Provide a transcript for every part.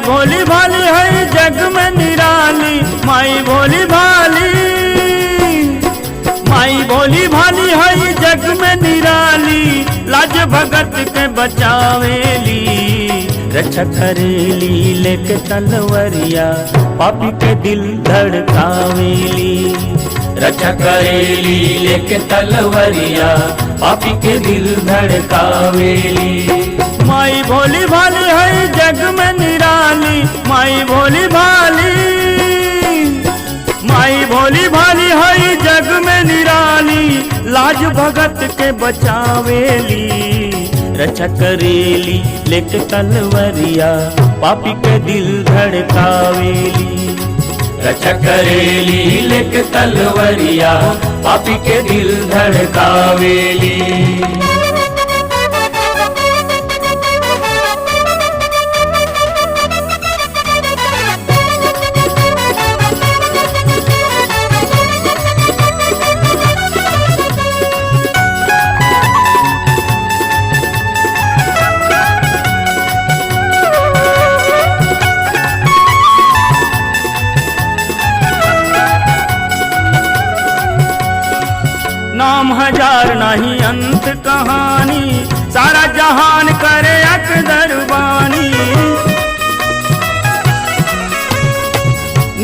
भोली भाली है जग में निराली, माई भोली भाली, माई भोली भाली है जग में निराली, लाज भगत के बचावेली, रक्षा करेली लेके तलवरिया, पापी के दिल धड़कावेली, रक्षा करेली लेके तलवरिया, पापी के दिल धड़कावेली। माई भोली भाली है जग में निराली, माई भोली भाली, माई भोली भाली है जग में निराली, लाज भगत के बचावेली, रक्षा करेली लेके तलवरिया, पापी के दिल धड़कावेली, रक्षा करेली लेके तलवरिया, पापी के दिल धड़कावेली। नाम हजार नहीं अंत कहानी, सारा जहान करे अकदर बानी,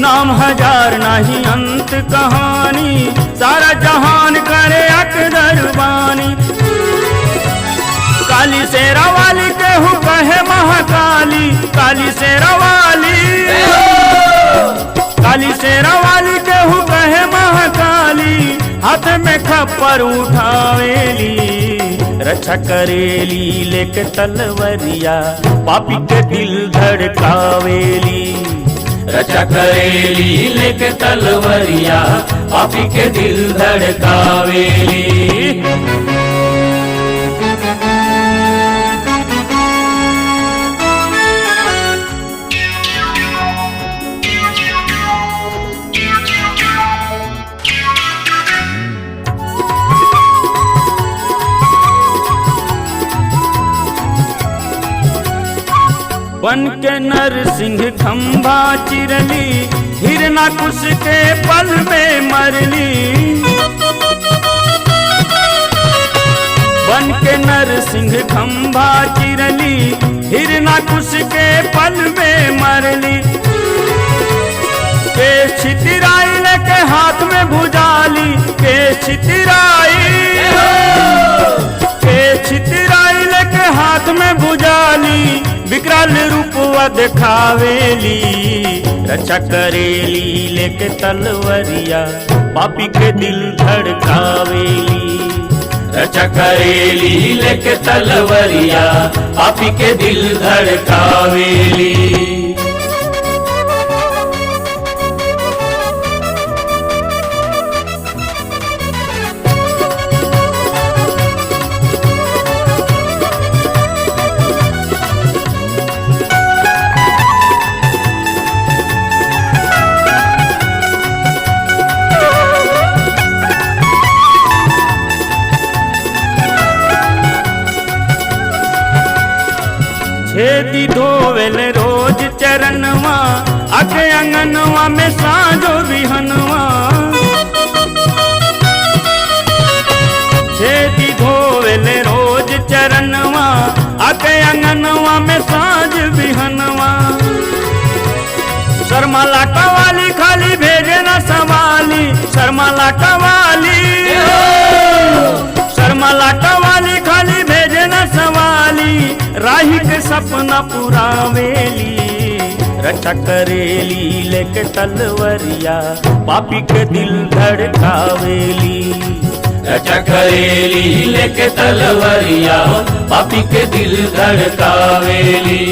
नाम हजार नहीं अंत कहानी, सारा जहान करे अकदर बानी, काली शेरा वाली केहू कहे महाकाली, काली शेरा वाली, काली शेरा वाली केहू कहे महाकाली, हाथ में खप्पर उठावेली, रक्षा करेली लेके तलवरिया, पापी के दिल धड़कावेली, रक्षा करेली लेके तलवरिया, पापी के दिल धड़कावेली। बन के नरसिंह खंभा चिरली, हिरनाकुश के पल में मरली, बन के नरसिंह खंभा चिरली, हिरनाकुश के पल में मरली, के छितराई लेके हाथ में भुजाली, के छितराई, के छितराई लेके हाथ में भुजाली, विकराल रूपवा दिखावेली, रक्षा करेली लेके तलवरिया, पापी के दिल धड़कावेली, रक्षा करेली लेके तलवरिया, पापी के दिल धड़कावेली। छेदी धोवेल रोज चरणवा, आके अंगनवा में साँझो बिहनवा, छेदी धोवेल रोज चरणवा, आके अंगनवा में साँझ बिहनवा, शर्माला कवाली खाली भेजे न संभाली, शर्माला कवाली, शर्माला कवाली खाली भेजे न संभाली, राही के सपना पुरावेली, रक्षा करेली लेके तलवरिया, पापी के दिल धड़कावेली, रक्षा करेली लेके तलवरिया, पापी के दिल धड़कावेली।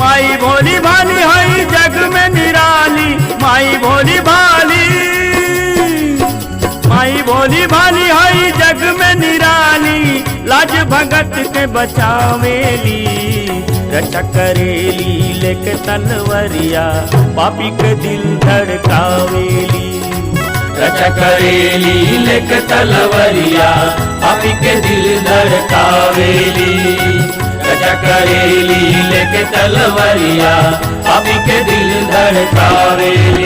माई भोली भाली है जग में निराली, माई भोली भाली, माई भोली भाली है जग में निराली, लाज भगत के बचावेली, रक्षा करेली लेके तलवरिया, पापी के दिल धड़कावेली, रक्षा करेली लेके तलवरिया, पापी के दिल धड़कावेली, रक्षा चकरेली लेके तलवरिया पापी के दिल धड़कावेला।